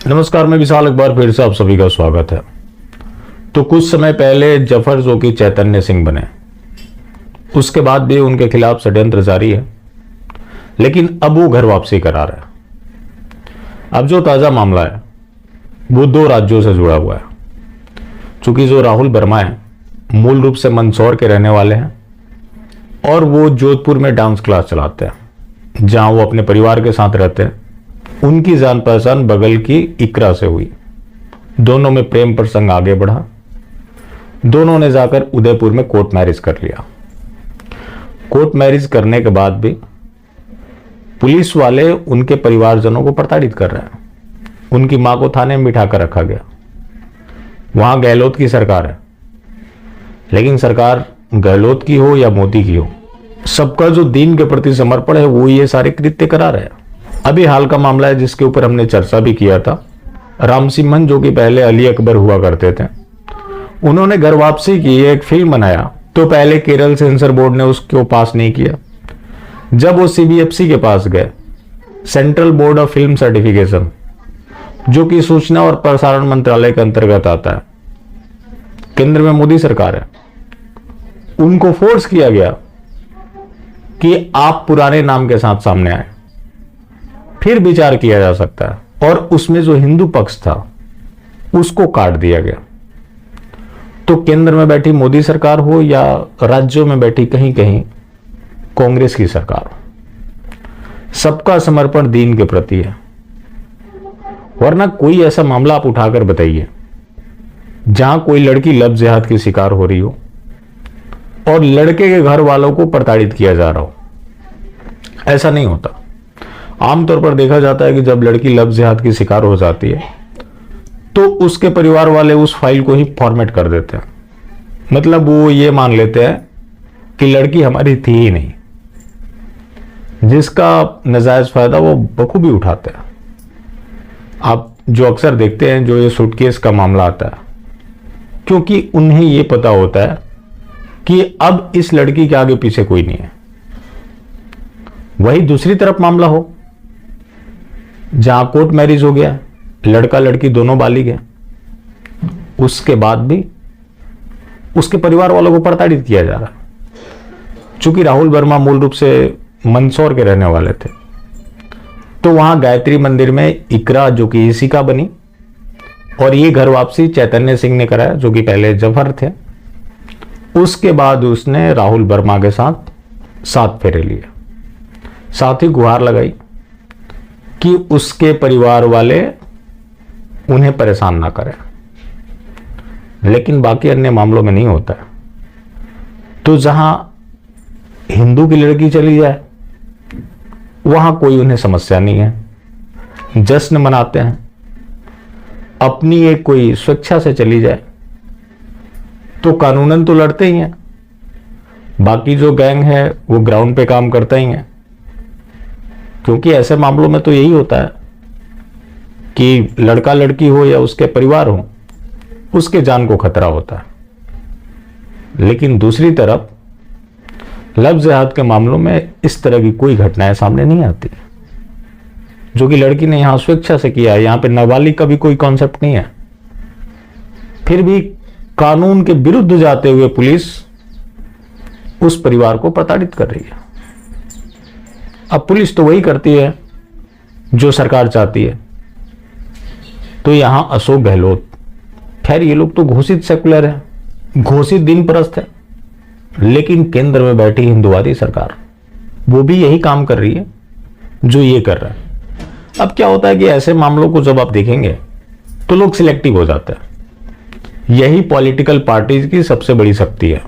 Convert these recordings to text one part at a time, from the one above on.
नमस्कार, मैं विशाल, एक बार फिर से आप सभी का स्वागत है। तो कुछ समय पहले जफर जो कि चैतन्य सिंह बने, उसके बाद भी उनके खिलाफ षड्यंत्र जारी है, लेकिन अब वो घर वापसी करा रहे हैं। अब जो ताजा मामला है वो 2 राज्यों से जुड़ा हुआ है। चूंकि जो राहुल वर्मा है मूल रूप से मंदसौर के रहने वाले हैं और वो जोधपुर में डांस क्लास चलाते हैं, जहां वो अपने परिवार के साथ रहते हैं। उनकी जान पहचान बगल की इकरा से हुई। दोनों में प्रेम प्रसंग आगे बढ़ा। दोनों ने जाकर उदयपुर में कोर्ट मैरिज कर लिया। कोर्ट मैरिज करने के बाद भी पुलिस वाले उनके परिवारजनों को प्रताड़ित कर रहे हैं। उनकी मां को थाने में बिठाकर रखा गया। वहां गहलोत की सरकार है, लेकिन सरकार गहलोत की हो या मोदी की हो, सबका जो दीन के प्रति समर्पण है वो ये सारे कृत्य करा रहे हैं। अभी हाल का मामला है जिसके ऊपर हमने चर्चा भी किया था। राम सिमरन जो कि पहले अली अकबर हुआ करते थे, उन्होंने घर वापसी की, एक फिल्म बनाया, तो पहले केरल सेंसर बोर्ड ने उसको पास नहीं किया। जब वो सीबीएफसी के पास गए, central board of film certification, जो कि सूचना और प्रसारण मंत्रालय के अंतर्गत आता है, केंद्र में मोदी सरकार है, उनको फोर्स किया गया कि आप पुराने नाम के साथ सामने आए, फिर विचार किया जा सकता है। और उसमें जो हिंदू पक्ष था उसको काट दिया गया। तो केंद्र में बैठी मोदी सरकार हो या राज्यों में बैठी कहीं कहीं कांग्रेस की सरकार हो, सबका समर्पण दीन के प्रति है। वरना कोई ऐसा मामला आप उठाकर बताइए जहां कोई लड़की लव जिहाद की शिकार हो रही हो और लड़के के घर वालों को प्रताड़ित किया जा रहा हो। ऐसा नहीं होता। आमतौर पर देखा जाता है कि जब लड़की लव जिहाद की शिकार हो जाती है तो उसके परिवार वाले उस फाइल को ही फॉर्मेट कर देते हैं। मतलब वो ये मान लेते हैं कि लड़की हमारी थी ही नहीं, जिसका नाजायज फायदा वो बखूबी उठाते हैं। आप जो अक्सर देखते हैं, जो ये सूटकेस का मामला आता है, क्योंकि उन्हें ये पता होता है कि अब इस लड़की के आगे पीछे कोई नहीं है। वही दूसरी तरफ मामला हो जहां कोर्ट मैरिज हो गया, लड़का लड़की दोनों बालिग हैं, उसके बाद भी उसके परिवार वालों को प्रताड़ित किया जा रहा है। चूंकि राहुल वर्मा मूल रूप से मंदसौर के रहने वाले थे, तो वहां गायत्री मंदिर में इकरा जो कि इसिका बनी, और ये घर वापसी चैतन्य सिंह ने कराया जो कि पहले जफर थे। उसके बाद उसने राहुल वर्मा के साथ 7 फेरे लिए, साथ ही गुहार लगाई कि उसके परिवार वाले उन्हें परेशान ना करें। लेकिन बाकी अन्य मामलों में नहीं होता है। तो जहां हिंदू की लड़की चली जाए वहां कोई उन्हें समस्या नहीं है, जश्न मनाते हैं। अपनी एक कोई स्वेच्छा से चली जाए तो कानूनन तो लड़ते ही हैं। बाकी जो गैंग है वो ग्राउंड पे काम करता ही है, क्योंकि ऐसे मामलों में तो यही होता है कि लड़का लड़की हो या उसके परिवार हो, उसके जान को खतरा होता है। लेकिन दूसरी तरफ लव जिहाद के मामलों में इस तरह की कोई घटनाएं सामने नहीं आती, जो कि लड़की ने यहां स्वेच्छा से किया है। यहां पे नाबालिग का भी कोई कॉन्सेप्ट नहीं है। फिर भी कानून के विरुद्ध जाते हुए पुलिस उस परिवार को प्रताड़ित कर रही है। अब पुलिस तो वही करती है जो सरकार चाहती है। तो यहां अशोक गहलोत, खैर ये लोग तो घोषित सेकुलर है, घोषित दिन परस्त है, लेकिन केंद्र में बैठी हिंदुवादी सरकार वो भी यही काम कर रही है जो ये कर रहा है। अब क्या होता है कि ऐसे मामलों को जब आप देखेंगे तो लोग सिलेक्टिव हो जाते हैं। यही पॉलिटिकल पार्टीज की सबसे बड़ी शक्ति है।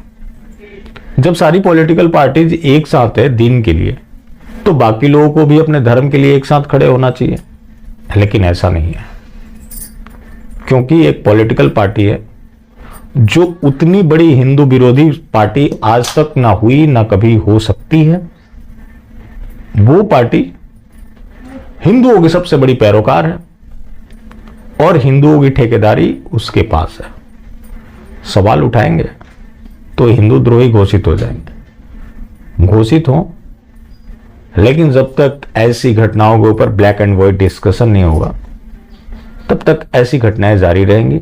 जब सारी पॉलिटिकल पार्टीज एक साथ है दीन के लिए, तो बाकी लोगों को भी अपने धर्म के लिए एक साथ खड़े होना चाहिए। लेकिन ऐसा नहीं है, क्योंकि एक पॉलिटिकल पार्टी है जो उतनी बड़ी हिंदू विरोधी पार्टी आज तक ना हुई ना कभी हो सकती है। वो पार्टी हिंदुओं की सबसे बड़ी पैरोकार है और हिंदुओं की ठेकेदारी उसके पास है। सवाल उठाएंगे तो हिंदू द्रोही घोषित हो जाएंगे। घोषित हो, लेकिन जब तक ऐसी घटनाओं के ऊपर ब्लैक एंड व्हाइट डिस्कशन नहीं होगा तब तक ऐसी घटनाएं जारी रहेंगी,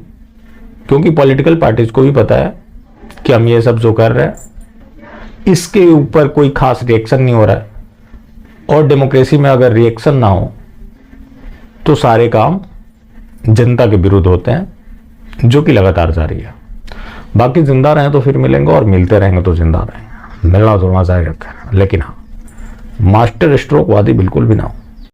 क्योंकि पॉलिटिकल पार्टीज को भी पता है कि हम ये सब जो कर रहे हैं इसके ऊपर कोई खास रिएक्शन नहीं हो रहा है, और डेमोक्रेसी में अगर रिएक्शन ना हो तो सारे काम जनता के विरुद्ध होते हैं, जो कि लगातार जारी है। बाकी जिंदा रहें तो फिर मिलेंगे, और मिलते रहेंगे तो जिंदा रहेंगे। मिलना जुलना जारी रखें, लेकिन हाँ, मास्टर स्ट्रोक वादी बिल्कुल भी ना हो।